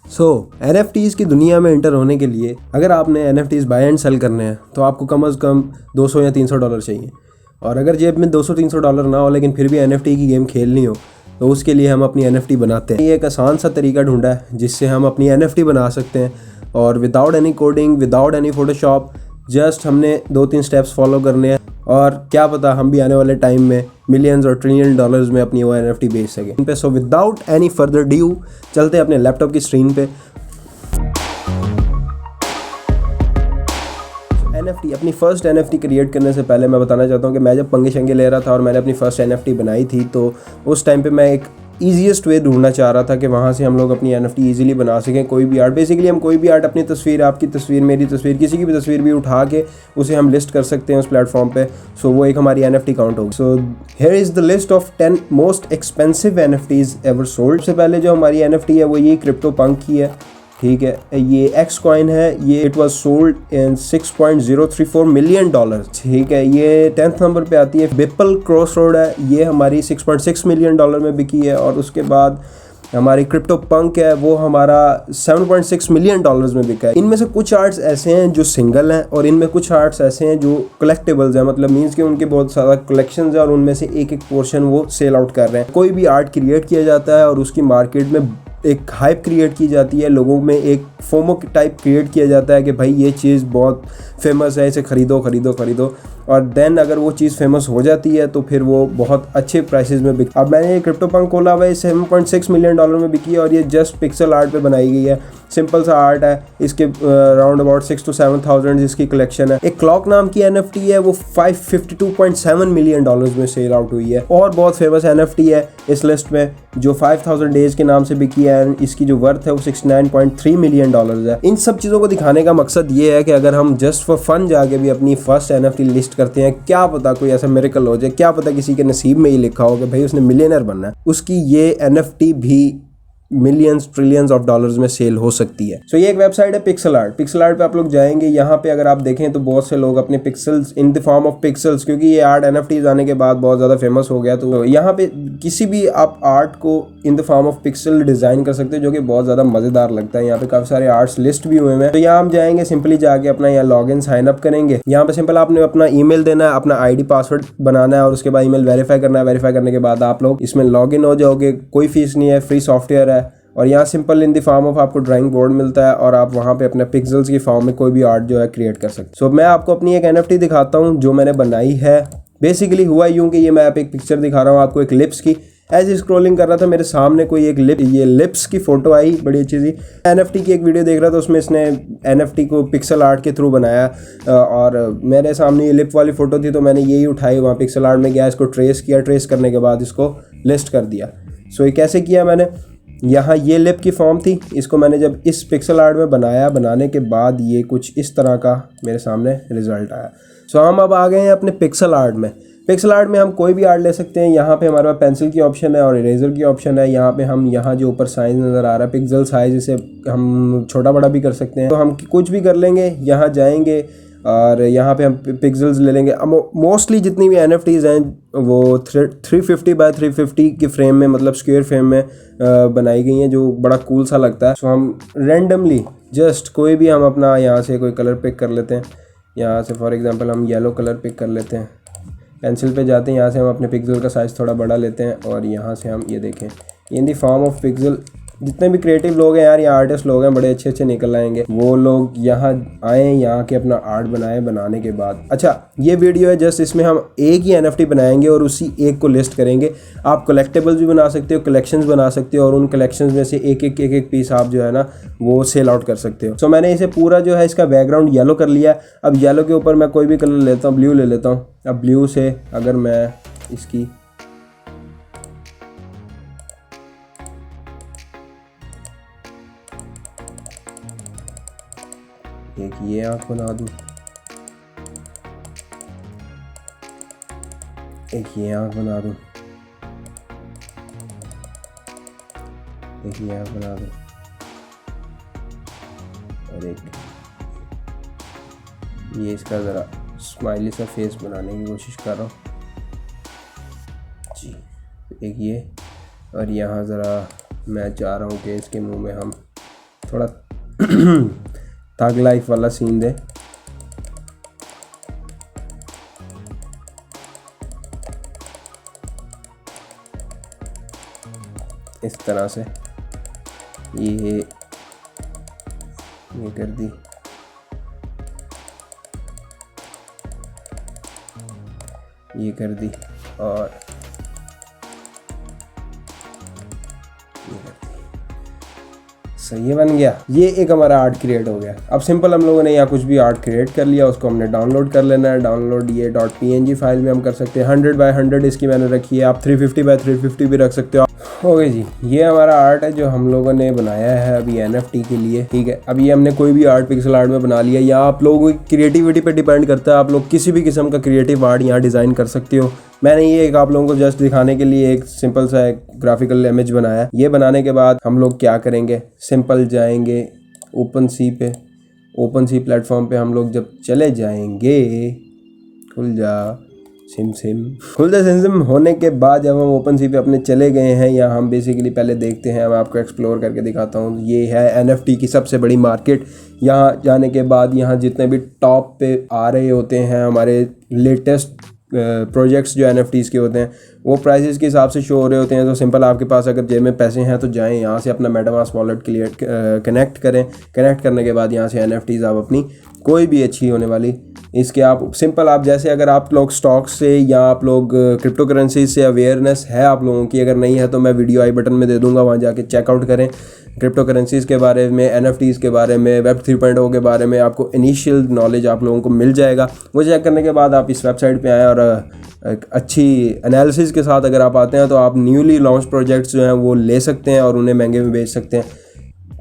सो NFTs की दुनिया में एंटर होने के लिए अगर आपने NFTs बाय एंड सेल करने हैं तो आपको कम से कम $200 या $300 चाहिए। और अगर जेब में $200-300 ना हो लेकिन फिर भी NFT की गेम खेलनी हो तो उसके लिए हम अपनी NFT बनाते हैं। ये एक आसान सा तरीका ढूंढा है जिससे हम अपनी NFT बना सकते हैं और without any coding, without any Photoshop, just हमने 2-3 स्टेप्स फॉलो करने हैं और क्या पता हम भी आने वाले टाइम में मिलियंस और ट्रिलियन डॉलर्स में अपनी वो NFT बेच सकें इन पे। So without any further due चलते हैं अपने लैपटॉप की स्क्रीन पे। NFT, अपनी फर्स्ट NFT क्रिएट करने से पहले मैं बताना चाहता हूँ कि मैं जब पंगे शंगे ले रहा था और मैंने अपनी फर्स्ट NFT बनाई थी तो उस टाइम पे मैं एक ईजीएस्ट वे ढूंढना चाह रहा था कि वहाँ से हम लोग अपनी NFT ईजिली बना सकें। कोई भी आर्ट, बेसिकली हम कोई भी आर्ट, अपनी तस्वीर, आपकी तस्वीर, मेरी तस्वीर, किसी की भी तस्वीर भी उठा के उसे हम लिस्ट कर सकते हैं उस प्लेटफॉर्म पे। सो वो एक हमारी NFT काउंट होगी। So here is the list of 10 most expensive NFTs ever sold. सबसे पहले जो हमारी NFT है वो ये क्रिप्टो पंक की है, ठीक है। ये एक्स कॉइन है, ये it was sold in $6.034 million, ठीक है। ये 10th नंबर पे आती है। बिपल क्रॉसरोड है, ये हमारी $6.6 मिलियन में बिकी है। और उसके बाद हमारी क्रिप्टो पंक है, वो हमारा $7.6 मिलियन में बिका है। इनमें से कुछ आर्ट्स ऐसे हैं जो सिंगल हैं और इनमें कुछ आर्ट्स ऐसे हैं जो कलेक्टिबल्स हैं, मतलब मीन्स कि उनके बहुत सारा कलेक्शंस है और उनमें से एक एक पोर्शन वो सेल आउट कर रहे हैं। कोई भी आर्ट क्रिएट किया जाता है और उसकी मार्केट में एक हाइप क्रिएट की जाती है, लोगों में एक फोमो टाइप क्रिएट किया जाता है कि भाई ये चीज़ बहुत फेमस है, इसे ख़रीदो ख़रीदो ख़रीदो। और देन अगर वो चीज़ फेमस हो जाती है तो फिर वो बहुत अच्छे प्राइसेस में बिक। अब मैंने ये क्रिप्टो पंक खोला हुआ है, 7.6 मिलियन में बिकी है और ये जस्ट पिक्सल आर्ट पे बनाई गई है। सिंपल सा आर्ट है, इसके राउंड अबाउट 6 to 7,000 इसकी कलेक्शन है। एक क्लॉक नाम की NFT है, वो $552.7 मिलियन में सेल आउट हुई है। और बहुत फेमस NFT है इस लिस्ट में जो 5000 डेज के नाम से बिकी है। इसकी जो वर्थ है वो $69.3 मिलियन है। इन सब चीज़ों को दिखाने का मकसद ये है कि अगर हम जस्ट फॉर फन जाके भी अपनी फर्स्ट NFT लिस्ट करते हैं, क्या पता कोई ऐसा मिरेकल हो जाए, क्या पता किसी के नसीब में ही लिखा हो कि भाई उसने मिलियनर बनना है, उसकी ये NFT भी मिलियंस ट्रिलियंस ऑफ डॉलर्स में सेल हो सकती है। सो ये एक वेबसाइट है पिक्सल आर्ट। पिक्सल आर्ट पे आप लोग जाएंगे, यहाँ पे अगर आप देखें तो बहुत से लोग अपने pixels in the form of pixels, क्योंकि ये आर्ट NFTs आने के बाद बहुत ज़्यादा फेमस हो गया, तो यहाँ पे किसी भी आप आर्ट को in the form of pixel design कर सकते हैं जो कि बहुत ज़्यादा मज़ेदार लगता है। यहाँ पे काफ़ी सारे आर्ट्स लिस्ट भी हुए हैं। तो यहाँ हम जाएंगे, सिंपली जाके अपना यहाँ लॉग इन साइन अप करेंगे। यहाँ पे सिंपल आपने अपना ईमेल देना है, अपना ID पासवर्ड बनाना है और उसके बाद ईमेल वेरीफाई करना है। वेरीफाई करने के बाद आप लोग इसमें लॉग इन हो जाओगे। कोई फीस नहीं है, फ्री सॉफ्टवेयर है। और यहाँ simple in the form of आपको ड्राइंग बोर्ड मिलता है और आप वहाँ पे अपने पिक्सल्स की फॉर्म में कोई भी आर्ट जो है क्रिएट कर सकते हैं। सो मैं आपको अपनी एक NFT दिखाता हूँ जो मैंने बनाई है। बेसिकली हुआ यूँ कि ये मैं आप एक पिक्चर दिखा रहा हूँ आपको, एक लिप्स की। ऐसे स्क्रॉलिंग कर रहा था, मेरे सामने कोई एक लिप्स की फ़ोटो आई, बड़ी अच्छी सी। NFT की एक वीडियो देख रहा था, उसमें इसने NFT को पिक्सल आर्ट के थ्रू बनाया और मेरे सामने ये लिप वाली फ़ोटो थी तो मैंने यही उठाई, वहाँ पिक्सल आर्ट में गया, इसको ट्रेस किया। ट्रेस करने के बाद इसको लिस्ट कर दिया। सो ये कैसे किया मैंने, यहाँ ये लिप की फॉर्म थी, इसको मैंने जब इस पिक्सल आर्ट में बनाया, बनाने के बाद ये कुछ इस तरह का मेरे सामने रिजल्ट आया। सो हम अब आ गए हैं अपने पिक्सल आर्ट में। पिक्सल आर्ट में हम कोई भी आर्ट ले सकते हैं। यहाँ पे हमारे पास पेंसिल की ऑप्शन है और इरेजर की ऑप्शन है। यहाँ पे हम यहाँ जो ऊपर साइज नज़र आ रहा है पिक्सल साइज, इसे हम छोटा बड़ा भी कर सकते हैं। तो हम कुछ भी कर लेंगे, यहाँ जाएंगे और यहाँ पे हम पिक्सल्स ले लेंगे। मोस्टली जितनी भी NFTs हैं वो 350 बाय 350 के फ्रेम में, मतलब स्क्वायर फ्रेम में बनाई गई हैं, जो बड़ा कूल सा लगता है। सो हम रैंडमली जस्ट कोई भी हम अपना यहाँ से कोई कलर पिक कर लेते हैं। यहाँ से फॉर एग्जांपल हम येलो कलर पिक कर लेते हैं। पेंसिल पे जाते हैं, यहाँ से हम अपने पिक्सल का साइज़ थोड़ा बड़ा लेते हैं और यहाँ से हम ये देखें इन दी फॉर्म ऑफ पिक्सल। जितने भी क्रिएटिव लोग हैं यार, ये आर्टिस्ट लोग हैं, बड़े अच्छे अच्छे निकल आएंगे। वो लोग यहाँ आए, यहाँ के अपना आर्ट बनाए। बनाने के बाद अच्छा ये वीडियो है जस्ट, इसमें हम एक ही NFT बनाएंगे और उसी एक को लिस्ट करेंगे। आप कलेक्टेबल्स भी बना सकते हो, कलेक्शंस बना सकते हो और उन कलेक्शंस में से एक एक पीस आप जो है ना वो सेल आउट कर सकते हो। सो मैंने इसे पूरा जो है इसका बैकग्राउंड येलो कर लिया। अब येलो के ऊपर मैं कोई भी कलर लेता हूँ, ब्लू ले लेता हूँ। अब ब्लू से अगर मैं इसकी एक ये आँख बना दूँ, एक ये आँख बना दूँ, एक ये आँख बना दूँ और एक ये इसका ज़रा स्माइली सा फेस बनाने की कोशिश कर रहा हूँ जी। एक ये और यहाँ ज़रा मैं चाह रहा हूँ कि इसके मुंह में हम थोड़ा थग लाइफ वाला सीन दे। इस तरह से ये कर दी, ये कर दी और ये कर दी। सही, ये बन गया। ये एक हमारा आर्ट क्रिएट हो गया। अब सिंपल हम लोगों ने यहाँ कुछ भी आर्ट क्रिएट कर लिया, उसको हमने डाउनलोड कर लेना है। डाउनलोड ये .png फाइल में हम कर सकते हैं। 100 बाय 100 इसकी मैंने रखी है, आप 350 बाय 350 भी रख सकते हो। हो गई जी, ये हमारा आर्ट है जो हम लोगों ने बनाया है अभी NFT के लिए, ठीक है। अब ये हमने कोई भी आर्ट पिक्सल आर्ट में बना लिया। या आप लोगों की क्रिएटिविटी पे डिपेंड करता है, आप लोग किसी भी किस्म का क्रिएटिव आर्ट यहाँ डिज़ाइन कर सकते हो। मैंने ये एक आप लोगों को जस्ट दिखाने के लिए एक सिंपल सा एक ग्राफिकल इमेज बनाया। ये बनाने के बाद हम लोग क्या करेंगे, सिंपल जाएंगे OpenSea पे। OpenSea प्लेटफॉर्म पे हम लोग जब चले जाएंगे, खुल जा सिम होने के बाद जब हम OpenSea पे अपने चले गए हैं, या हम बेसिकली पहले देखते हैं, मैं आपको एक्सप्लोर करके दिखाता हूँ। ये है NFT की सबसे बड़ी मार्केट। यहाँ जाने के बाद यहाँ जितने भी टॉप पे आ रहे होते हैं हमारे लेटेस्ट प्रोजेक्ट्स जो NFTs के होते हैं, वो प्राइसेस के हिसाब से शो हो रहे होते हैं। तो सिंपल आपके पास अगर जेब में पैसे हैं तो जाएं यहाँ से अपना मेटामास्क वॉलेट क्लियर कनेक्ट करें। कनेक्ट करने के बाद यहाँ से NFTs आप अपनी कोई भी अच्छी होने वाली इसके आप सिंपल आप जैसे अगर आप लोग स्टॉक से या आप लोग क्रिप्टो करेंसी से अवेयरनेस है आप लोगों की, अगर नहीं है तो मैं वीडियो आई बटन में दे दूंगा, वहाँ जाके चेकआउट करें क्रिप्टो करेंसीज़ के बारे में, NFTs के बारे में, वेब 3.0 के बारे में। आपको इनिशियल नॉलेज आप लोगों को मिल जाएगा। वो चेक करने के बाद आप इस वेबसाइट पे आएँ और एक अच्छी एनालिसिस के साथ अगर आप आते हैं तो आप न्यूली लॉन्च प्रोजेक्ट्स जो हैं वो ले सकते हैं और उन्हें महंगे में बेच सकते हैं।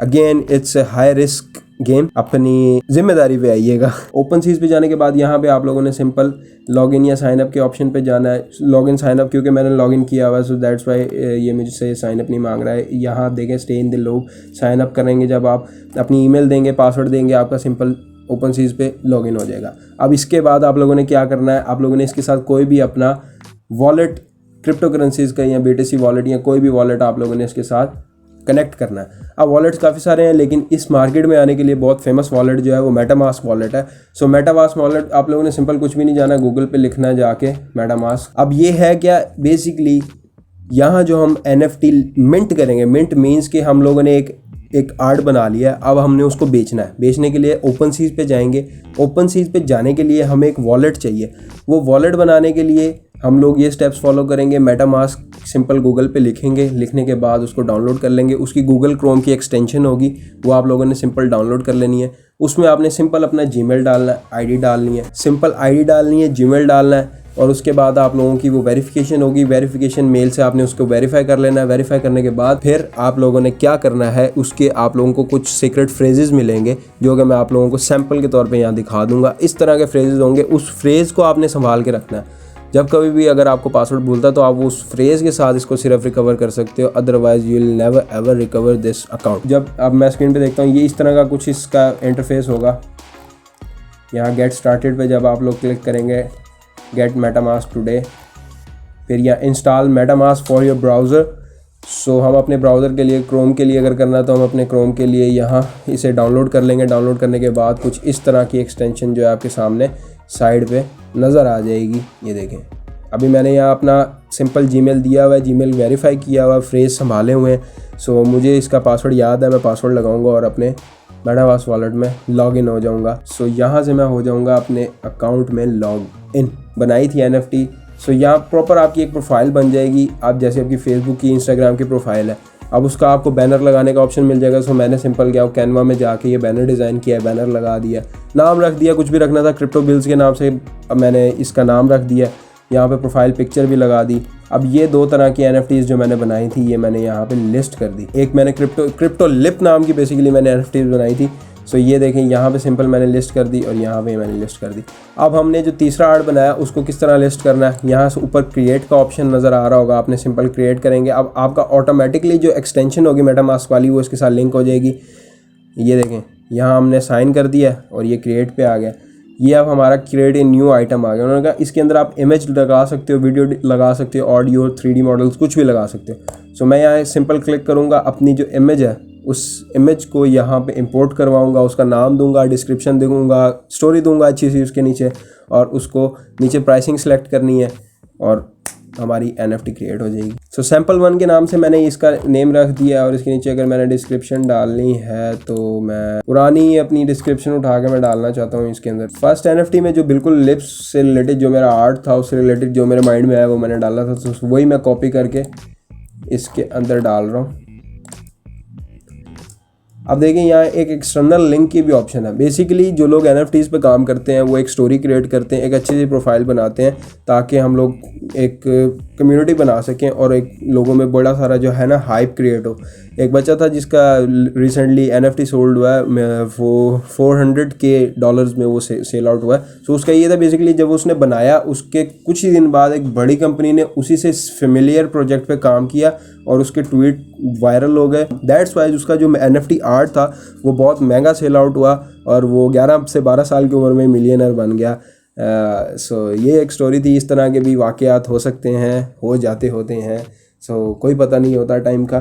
Again it's a high risk game, अपनी जिम्मेदारी पे आइएगा। OpenSea पे जाने के बाद यहाँ पे आप लोगों ने सिंपल लॉगिन या साइन अप के ऑप्शन पे जाना है। लॉगिन साइन अप क्योंकि मैंने लॉगिन किया हुआ है, सो दैट्स वाई ये मुझसे साइन अप नहीं मांग रहा है। यहाँ आप देखें stay in the loop, sign up करेंगे जब आप अपनी ईमेल देंगे, पासवर्ड देंगे, आपका सिंपल OpenSea पे लॉगिन हो जाएगा। अब इसके बाद आप लोगों ने क्या करना है, आप लोगों ने इसके साथ कोई भी अपना वॉलेट क्रिप्टो करेंसीज़ का या BTC वॉलेट या कोई भी वॉलेट आप लोगों ने इसके साथ कनेक्ट करना है। अब वॉलेट्स काफ़ी सारे हैं, लेकिन इस मार्केट में आने के लिए बहुत फेमस वॉलेट जो है वो मेटामास्क वॉलेट है। सो मेटामास्क वॉलेट आप लोगों ने सिंपल कुछ भी नहीं जाना, गूगल पे लिखना है जाके मेटामास्क। अब ये है क्या, बेसिकली यहाँ जो हम NFT मिंट करेंगे, मिंट मीन्स कि हम लोगों ने एक आर्ट बना लिया है, अब हमने उसको बेचना है। बेचने के लिए OpenSea पे जाएंगे। OpenSea पे जाने के लिए हमें एक वॉलेट चाहिए। वो वॉलेट बनाने के लिए हम लोग ये स्टेप्स फॉलो करेंगे। मेटामास्क सिंपल गूगल पे लिखेंगे, लिखने के बाद उसको डाउनलोड कर लेंगे। उसकी गूगल क्रोम की एक्सटेंशन होगी, वो आप लोगों ने सिंपल डाउनलोड कर लेनी है। उसमें आपने सिंपल अपना जीमेल डालना है, आईडी डालनी है, सिंपल आईडी डालनी है, जीमेल डालना है, और उसके बाद आप लोगों की वो वेरिफिकेशन होगी। वेरिफिकेशन मेल से आपने उसको वेरीफाई कर लेना है। वेरीफाई करने के बाद फिर आप लोगों ने क्या करना है, उसके आप लोगों को कुछ सीक्रेट फ्रेजेस मिलेंगे जो कि मैं आप लोगों को सैम्पल के तौर पे यहाँ दिखा दूंगा। इस तरह के फ्रेजेस होंगे, उस फ्रेज़ को आपने संभाल के रखना है। जब कभी भी अगर आपको पासवर्ड भूलता है तो आप वो उस फ्रेज़ के साथ इसको सिर्फ रिकवर कर सकते हो, otherwise you will never ever recover this account. जब अब मैं स्क्रीन पे देखता हूँ, ये इस तरह का कुछ इसका इंटरफेस होगा। यहाँ गेट स्टार्टेड पे जब आप लोग क्लिक करेंगे, गेट मेटामास्क टुडे, फिर यहाँ install MetaMask for your browser. So हम अपने ब्राउज़र के लिए, क्रोम के लिए अगर करना है तो हम अपने क्रोम के लिए यहाँ इसे डाउनलोड कर लेंगे। डाउनलोड करने के बाद कुछ इस तरह की एक्सटेंशन जो है आपके सामने साइड पे नज़र आ जाएगी। ये देखें, अभी मैंने यहाँ अपना सिंपल जीमेल दिया हुआ है, जीमेल वेरीफाई किया हुआ, फ्रेज संभाले हुए हैं। सो मुझे इसका पासवर्ड याद है, मैं पासवर्ड लगाऊंगा और अपने मेटामास्क वॉलेट में लॉग इन हो जाऊंगा। सो यहाँ से मैं हो जाऊंगा अपने अकाउंट में लॉग इन। बनाई थी NFT। सो यहाँ प्रॉपर आपकी एक प्रोफाइल बन जाएगी। आप जैसे आपकी फेसबुक की, इंस्टाग्राम की प्रोफाइल है, अब उसका आपको बैनर लगाने का ऑप्शन मिल जाएगा। सो मैंने सिंपल क्या कैनवा में जाके ये बैनर डिज़ाइन किया है, बैनर लगा दिया, नाम रख दिया, कुछ भी रखना था क्रिप्टो बिल्स के नाम से, अब मैंने इसका नाम रख दिया। यहाँ पे प्रोफाइल पिक्चर भी लगा दी। अब ये दो तरह की NFTs जो मैंने बनाई थी, ये मैंने यहाँ पे लिस्ट कर दी। एक मैंने क्रिप्टो लिप नाम की बेसिकली मैंने NFTs बनाई थी। सो ये देखें, यहाँ पे सिंपल मैंने लिस्ट कर दी और यहाँ पे मैंने लिस्ट कर दी। अब हमने जो तीसरा आर्ट बनाया उसको किस तरह लिस्ट करना है, यहाँ से ऊपर क्रिएट का ऑप्शन नज़र आ रहा होगा, आपने सिंपल क्रिएट करेंगे। अब आपका ऑटोमेटिकली जो एक्सटेंशन होगी मेटामास्क वाली वो इसके साथ लिंक हो जाएगी। ये देखें, यहाँ हमने साइन कर दिया और ये क्रिएट पे आ गया। ये अब हमारा क्रिएट ए न्यू आइटम आ गया। उन्होंने कहा इसके अंदर आप इमेज लगा सकते हो, वीडियो लगा सकते हो, ऑडियो, 3D मॉडल्स कुछ भी लगा सकते हो। सो मैं यहाँ सिंपल क्लिक करूँगा, अपनी जो इमेज है उस इमेज को यहाँ पे इंपोर्ट करवाऊँगा, उसका नाम दूंगा, डिस्क्रिप्शन दूंगा, स्टोरी दूंगा अच्छी सी उसके नीचे, और उसको नीचे प्राइसिंग सेलेक्ट करनी है और हमारी NFT क्रिएट हो जाएगी। सो सैम्पल 1 के नाम से मैंने इसका नेम रख दिया, और इसके नीचे अगर मैंने डिस्क्रिप्शन डालनी है तो मैं पुरानी अपनी डिस्क्रिप्शन उठा के मैं डालना चाहता हूँ इसके अंदर। फर्स्ट NFT में जो बिल्कुल लिप्स से रिलेटेड जो मेरा आर्ट था, उससे रिलेटेड जो मेरे माइंड में आया वो मैंने डाला था, तो वही मैं कॉपी करके इसके अंदर डाल रहा हूँ। अब देखिए यहाँ एक एक्सटर्नल लिंक की भी ऑप्शन है। बेसिकली जो लोग NFTs पे काम करते हैं वो एक स्टोरी क्रिएट करते हैं, एक अच्छी सी प्रोफाइल बनाते हैं ताकि हम लोग एक कम्युनिटी बना सकें और एक लोगों में बड़ा सारा जो है ना हाइप क्रिएट हो। एक बच्चा था जिसका रिसेंटली NFT सोल्ड हुआ है, वो $400K में वो सेल आउट हुआ है। सो उसका ये था बेसिकली जब उसने बनाया उसके कुछ ही दिन बाद एक बड़ी कंपनी ने उसी से फेमिलियर प्रोजेक्ट पे काम किया और उसके ट्वीट वायरल हो गए। दैट्स वाइज उसका जो NFT आर्ट था वो बहुत महंगा सेल आउट हुआ और वो 11 से 12 साल की उम्र में मिलियनर बन गया। सो ये एक स्टोरी थी। इस तरह के भी वाक़यात हो सकते हैं, हो जाते होते हैं। सो कोई पता नहीं होता टाइम का।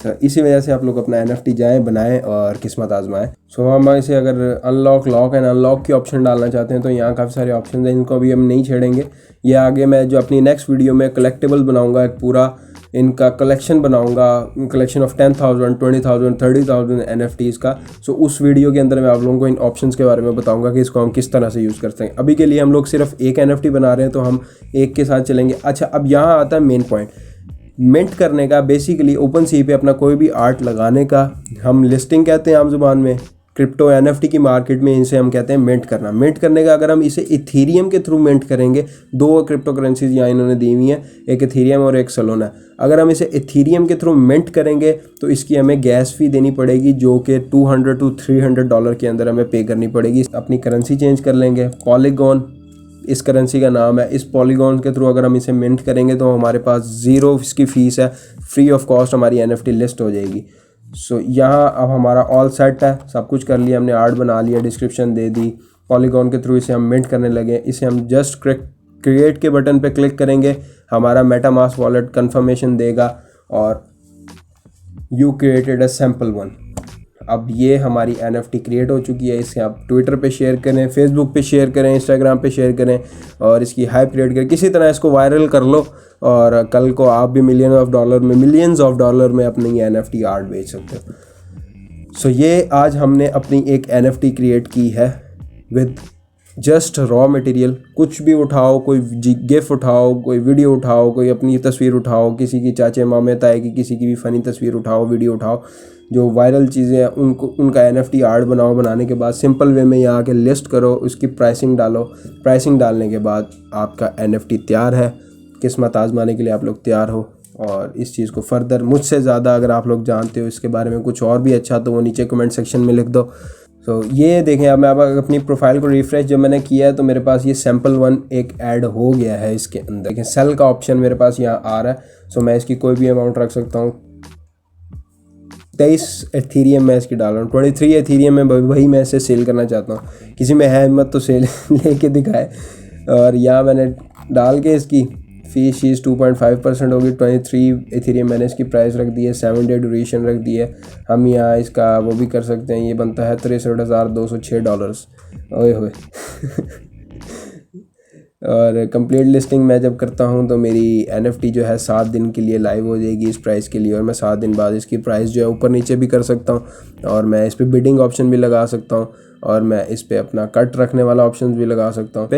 तो इसी वजह से आप लोग अपना NFT जाएं, बनाएं और किस्मत आजमाएं। सो हम इसे अगर लॉक एंड अनलॉक की ऑप्शन डालना चाहते हैं तो यहाँ काफ़ी सारे ऑप्शन हैं, इनको अभी हम नहीं छेड़ेंगे। ये आगे मैं जो अपनी नेक्स्ट वीडियो में कलेक्टेबल बनाऊँगा, एक पूरा इनका कलेक्शन बनाऊंगा, कलेक्शन ऑफ 10,000, 20,000, 30,000 NFTs का। सो उस वीडियो के अंदर मैं आप लोगों को इन ऑप्शंस के बारे में बताऊंगा कि इसको हम किस तरह से यूज़ करते हैं। अभी के लिए हम लोग सिर्फ एक NFT बना रहे हैं तो हम एक के साथ चलेंगे। अच्छा, अब यहाँ आता है मेन पॉइंट, मिंट करने का। बेसिकली OpenSea पे अपना कोई भी आर्ट लगाने का हम लिस्टिंग कहते हैं आम जुबान में, क्रिप्टो NFT की मार्केट में इसे हम कहते हैं मिंट करना। मिंट करने का अगर हम इसे इथीरियम के थ्रू मिंट करेंगे, 2 क्रिप्टो करेंसीज यहाँ इन्होंने दी हुई हैं, एक इथीरियम और एक सोलोना। अगर हम इसे इथीरियम के थ्रू मिंट करेंगे तो इसकी हमें गैस फी देनी पड़ेगी जो कि $200 to $300 के अंदर हमें पे करनी पड़ेगी। अपनी करेंसी चेंज कर लेंगे, पॉलीगॉन इस करेंसी का नाम है। इस पॉलीगॉन के थ्रू अगर हम इसे मिंट करेंगे तो हमारे पास 0 इसकी फ़ीस है, फ्री ऑफ कॉस्ट हमारी NFT लिस्ट हो जाएगी। सो यहाँ अब हमारा ऑल सेट है, सब कुछ कर लिया हमने, आर्ट बना लिया, डिस्क्रिप्शन दे दी, पॉलीगॉन के थ्रू इसे हम मिंट करने लगे। इसे हम जस्ट क्रिएट के बटन पे क्लिक करेंगे, हमारा मेटामास्क वॉलेट कंफर्मेशन देगा और यू क्रिएटेड अ सैम्पल 1। अब ये हमारी NFT क्रिएट हो चुकी है। इसे आप ट्विटर पे शेयर करें, फेसबुक पे शेयर करें, इंस्टाग्राम पे शेयर करें और इसकी हाइप क्रिएट करें, किसी तरह इसको वायरल कर लो और कल को आप भी मिलियंस ऑफ डॉलर में अपनी NFT आर्ट बेच सकते हो। सो ये आज हमने अपनी एक NFT क्रिएट की है विद जस्ट रॉ मटेरियल। कुछ भी उठाओ, कोई गिफ उठाओ, कोई वीडियो उठाओ, कोई अपनी तस्वीर उठाओ, किसी की चाचे मामे ताए की किसी की भी फ़नी तस्वीर उठाओ, वीडियो उठाओ, जो वायरल चीज़ें हैं उनका NFT आर्ट बनाओ। बनाने के बाद सिंपल वे में यहाँ आके लिस्ट करो, उसकी प्राइसिंग डालो। प्राइसिंग डालने के बाद आपका NFT तैयार है। किस्मत आजमाने के लिए आप लोग तैयार हो। और इस चीज़ को फर्दर मुझसे ज़्यादा अगर आप लोग जानते हो इसके बारे में कुछ और भी अच्छा, तो वो नीचे कमेंट सेक्शन में लिख दो। तो ये देखें, अब मैं अपनी प्रोफाइल को रिफ़्रेश जब मैंने किया है तो मेरे पास ये सैम्पल 1 एक ऐड हो गया है इसके अंदर। देखें सेल का ऑप्शन मेरे पास यहाँ आ रहा है। सो मैं इसकी कोई भी अमाउंट रख सकता हूँ। 23 एथीरियम मैं इसकी डाल रहा हूँ, 23 एथीरियम में वही मैं इसे सेल करना चाहता हूँ। किसी में है हिम्मत तो सेल लेके दिखाए। और यहाँ मैंने डाल के इसकी फीस 2.5% होगी। 23 एथीरियम मैंने इसकी प्राइस रख दी है, 7 डे ड्यूरेशन रख दी है। हम यहाँ इसका वो भी कर सकते हैं, ये बनता है $63,206। ओए होए और कंप्लीट लिस्टिंग मैं जब करता हूँ तो मेरी NFT जो है 7 दिन के लिए लाइव हो जाएगी इस प्राइस के लिए, और मैं 7 दिन बाद इसकी प्राइस जो है ऊपर नीचे भी कर सकता हूँ। और मैं इस पर बिडिंग ऑप्शन भी लगा सकता हूँ और मैं इस पर अपना कट रखने वाला ऑप्शन भी लगा सकता हूँ। पे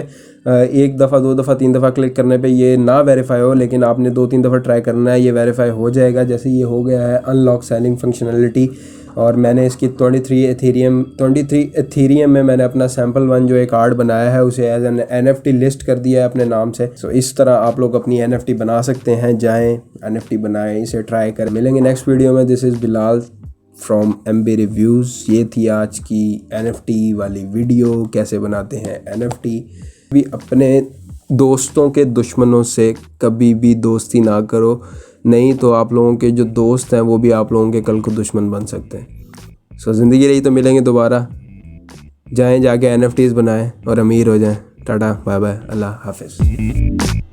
1 दफ़ा 2 दफ़ा 3 दफ़ा क्लिक करने पे ये ना वेरीफाई हो, लेकिन आपने 2-3 दफ़ा ट्राई करना है, ये वेरीफाई हो जाएगा। जैसे ये हो गया है अनलॉक सेलिंग फंक्शनलिटी, और मैंने इसकी 23 एथीरियम में मैंने अपना सैम्पल 1 जो एक आर्ट बनाया है उसे एज एन NFT लिस्ट कर दिया है अपने नाम से। सो इस तरह आप लोग अपनी NFT बना सकते हैं। जाएं NFT बनाएं, इसे ट्राई करें। मिलेंगे नेक्स्ट वीडियो में। This is Bilal from MB reviews. ये थी आज की NFT वाली वीडियो, कैसे बनाते हैं NFT। भी अपने दोस्तों के दुश्मनों से कभी भी दोस्ती ना करो, नहीं तो आप लोगों के जो दोस्त हैं वो भी आप लोगों के कल को दुश्मन बन सकते हैं। सो ज़िंदगी रही तो मिलेंगे दोबारा। जाएं, जाके NFTs बनाएं और अमीर हो जाएं। टाटा बाय बाय, अल्लाह हाफिज़।